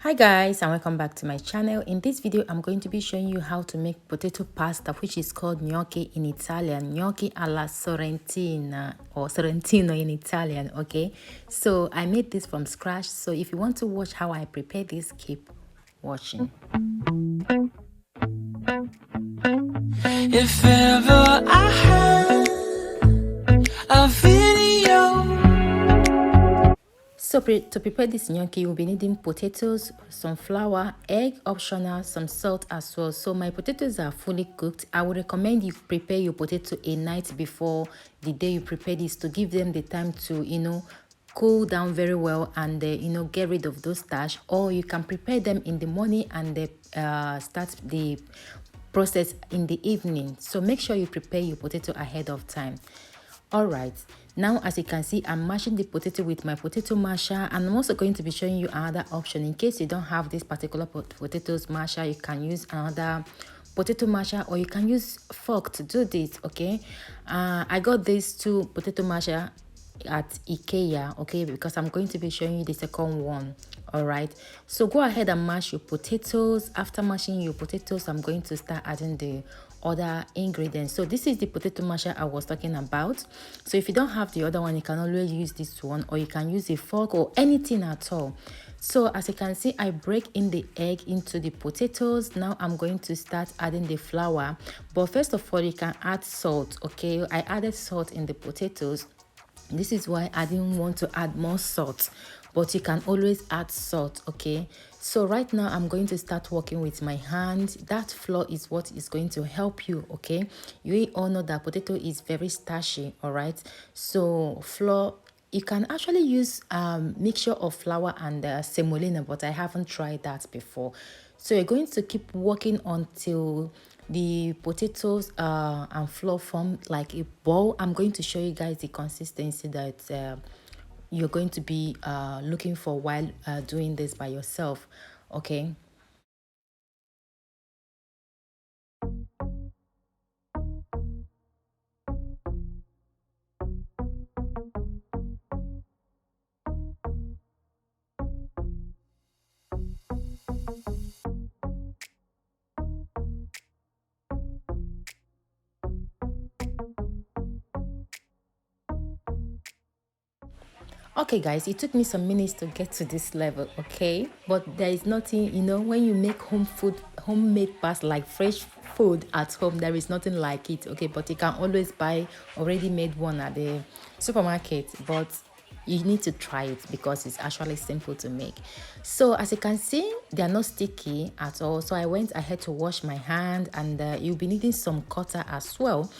Hi guys, and welcome back to my channel. In this video I'm going to be showing you how to make potato pasta, which is called gnocchi in Italian, gnocchi alla sorrentina or sorrentino in Italian. Okay, so I made this from scratch, so if you want to watch how I prepare this, keep watching. If ever I had a video. So to prepare this gnocchi, you'll be needing potatoes, some flour, egg optional, some salt as well. So my potatoes are fully cooked. I would recommend you prepare your potato a night before the day you prepare this to give them the time to, cool down very well and, get rid of those starch. Or you can prepare them in the morning and start the process in the evening. So make sure you prepare your potato ahead of time. All right, now as you can see, I'm mashing the potato with my potato masher, and I'm also going to be showing you another option. In case you don't have this particular potatoes masher, you can use another potato masher, or you can use fork to do this. Okay, I got these two potato masher at IKEA, okay, because I'm going to be showing you the second one. All right, so go ahead and mash your potatoes. After mashing your potatoes, I'm going to start adding the other ingredients. So this is the potato masher I was talking about. So if you don't have the other one, you can always use this one, or you can use a fork or anything at all. So as you can see, I break in the egg into the potatoes. Now I'm going to start adding the flour, but first of all, you can add salt. Okay, I added salt in the potatoes. This is why I didn't want to add more salt, but you can always add salt. Okay, so right now I'm going to start working with my hand. That flour is what is going to help you. Okay, you all know that potato is very starchy. All right, so flour, you can actually use mixture of flour and semolina, but I haven't tried that before. So you're going to keep working until the potatoes and flour form like a ball. I'm going to show you guys the consistency that you're going to be looking for while doing this by yourself. Okay. Okay guys, it took me some minutes to get to this level, okay, but there is nothing, when you make homemade pasta, like fresh food at home, there is nothing like it. Okay, but you can always buy already made one at the supermarket, but you need to try it because it's actually simple to make. So as you can see, they are not sticky at all. So I went ahead to wash my hand, and you'll be needing some cutter as well.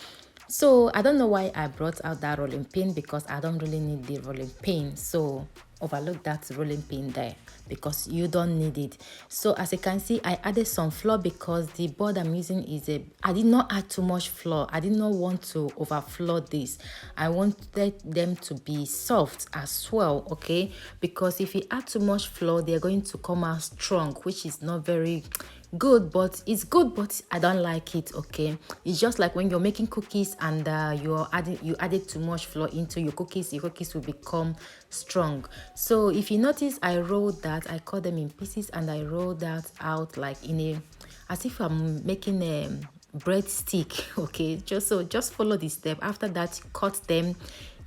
So I don't know why I brought out that rolling pin, because I don't really need the rolling pin. So overlook that rolling pin there because you don't need it. So as you can see, I added some flour because the board I'm using is I did not add too much flour. I did not want to over flour this. I wanted them to be soft as well, okay, because if you add too much flour, they're going to come out strong, which is not very good. But it's good, but I don't like it. Okay, it's just like when you're making cookies and you added too much flour into your cookies will become strong. So if you notice, I rolled that, I cut them in pieces, and I rolled that out like as if I'm making a bread stick. Okay, just follow the step. After that, cut them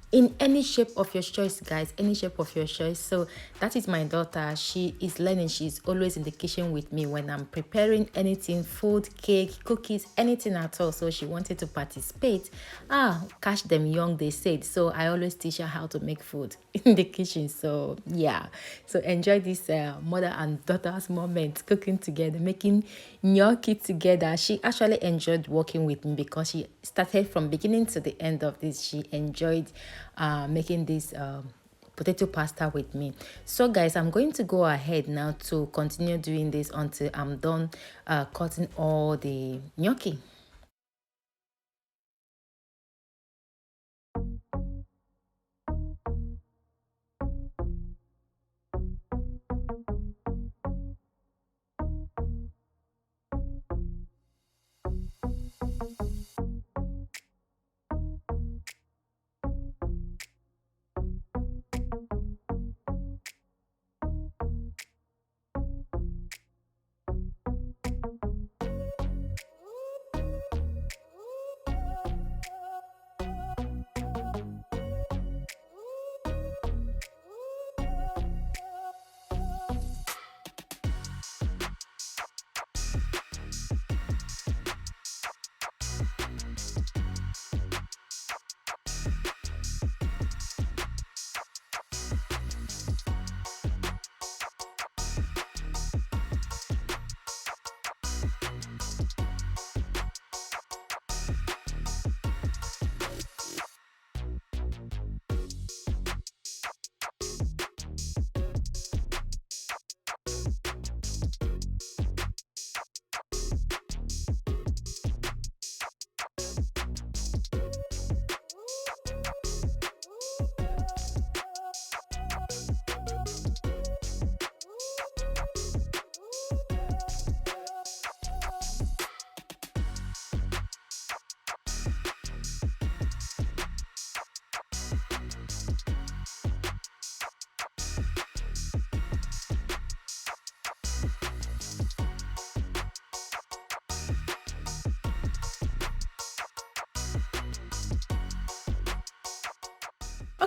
in any shape of your choice, guys, any shape of your choice. So that is my daughter. She is learning. She's always in the kitchen with me when I'm preparing anything, food, cake, cookies, anything at all. So she wanted to participate. Catch them young, they said. So I always teach her how to make food in the kitchen. So yeah, so enjoy this mother and daughter's moment, cooking together, making gnocchi together. She actually enjoyed working with me because she started from beginning to the end of this. She enjoyed making this potato pasta with me. So guys, I'm going to go ahead now to continue doing this until I'm done cutting all the gnocchi.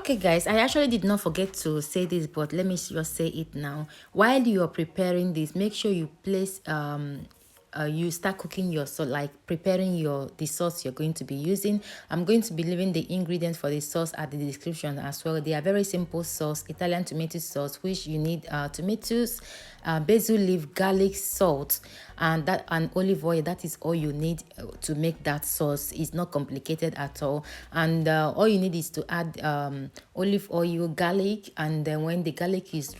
Okay, guys, I actually did not forget to say this, but let me just say it now. While you are preparing this, make sure you place you start cooking your sauce, like preparing the sauce you're going to be using. I'm going to be leaving the ingredients for the sauce at the description as well. They are very simple sauce, Italian tomato sauce, which you need tomatoes, basil leaf, garlic, salt, and olive oil. That is all you need to make that sauce. It's not complicated at all. And all you need is to add olive oil, garlic, and then when the garlic is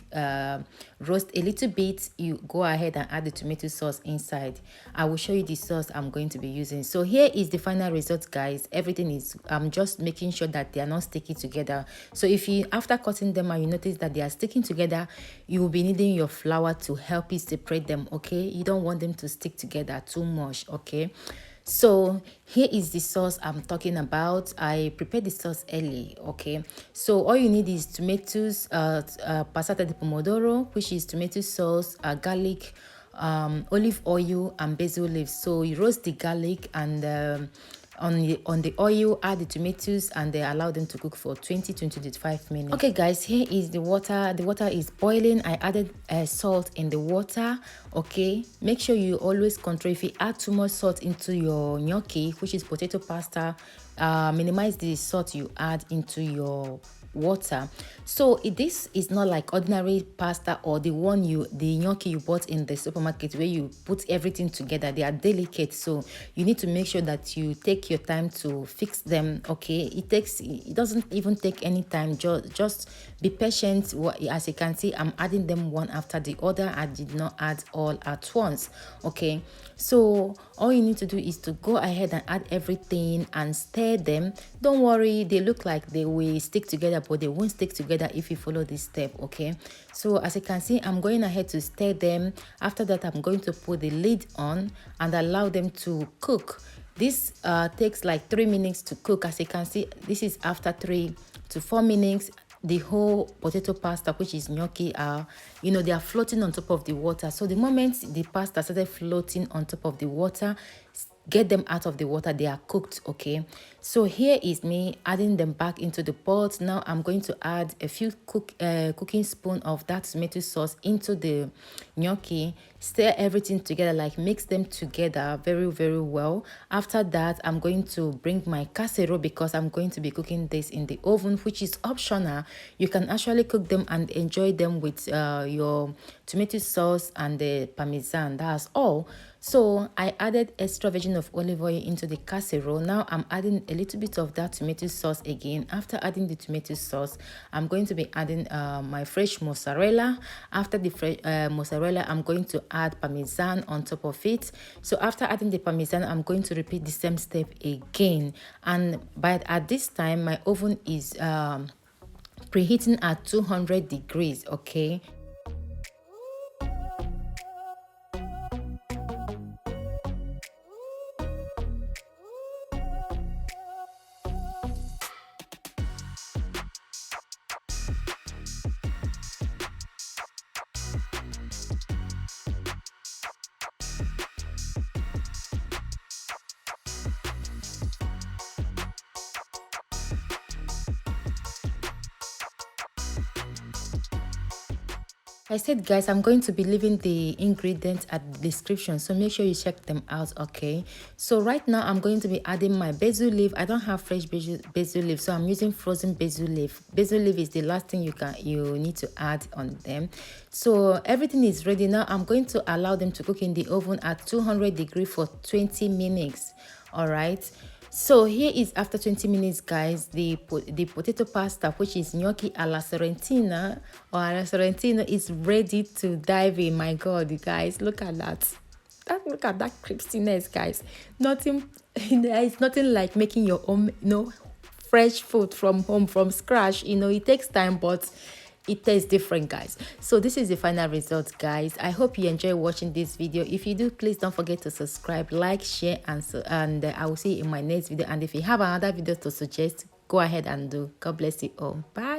roast a little bit, you go ahead and add the tomato sauce inside. I will show you the sauce I'm going to be using. So here is the final result, guys. Everything is I'm just making sure that they are not sticking together. So if you, after cutting them and you notice that they are sticking together, you will be needing your flour to help you separate them. Okay, you don't want them to stick together too much. Okay, so here is the sauce I'm talking about. I prepared the sauce early. Okay, so all you need is tomatoes, passata di pomodoro, which is tomato sauce, garlic, olive oil, and basil leaves. So you roast the garlic and on the oil, add the tomatoes, and they allow them to cook for 20-25 minutes. Okay, guys, here is the water. The water is boiling. I added salt in the water. Okay, make sure you always control. If you add too much salt into your gnocchi, which is potato pasta, minimize the salt you add into your water. So this is not like ordinary pasta or the gnocchi you bought in the supermarket where you put everything together. They are delicate, so you need to make sure that you take your time to fix them. Okay, it doesn't even take any time. Just be patient. As you can see, I'm adding them one after the other. I did not add all at once. Okay, so all you need to do is to go ahead and add everything and stir them. Don't worry, they look like they will stick together, but they won't stick together if you follow this step. Okay, so as you can see, I'm going ahead to stir them. After that, I'm going to put the lid on and allow them to cook. This takes like 3 minutes to cook. As you can see, this is after 3 to 4 minutes. The whole potato pasta, which is gnocchi, they are floating on top of the water. So the moment the pasta started floating on top of the water, get them out of the water. They are cooked. Okay, so here is me adding them back into the pot. Now I'm going to add a few cooking spoon of that tomato sauce into the gnocchi. Stir everything together, like mix them together very, very well. After that, I'm going to bring my casserole because I'm going to be cooking this in the oven, which is optional. You can actually cook them and enjoy them with your tomato sauce and the parmesan. That's all. So I added extra virgin of olive oil into the casserole. Now I'm adding a little bit of that tomato sauce again. After adding the tomato sauce, I'm going to be adding my fresh mozzarella. After the fresh mozzarella, I'm going to add parmesan on top of it. So after adding the parmesan, I'm going to repeat the same step again. And at this time, my oven is preheating at 200 degrees. Okay. I said, guys, I'm going to be leaving the ingredients at the description, so make sure you check them out. Okay, so right now I'm going to be adding my basil leaf. I don't have fresh basil leaf, so I'm using frozen basil leaf. Basil leaf is the last thing you need to add on them. So everything is ready. Now I'm going to allow them to cook in the oven at 200 degrees for 20 minutes. All right, so here is after 20 minutes, guys, the potato pasta, which is gnocchi alla sorrentina or alla sorrentino, is ready to dive in. My God, you guys, look at that. Look at that crispiness, guys. Nothing, it's nothing like making your own, fresh food from home, from scratch. It takes time, but it tastes different, guys. So this is the final result, guys. I hope you enjoy watching this video. If you do, please don't forget to subscribe, like, share, and I will see you in my next video. And if you have another video to suggest, go ahead and do. God bless you all. Bye.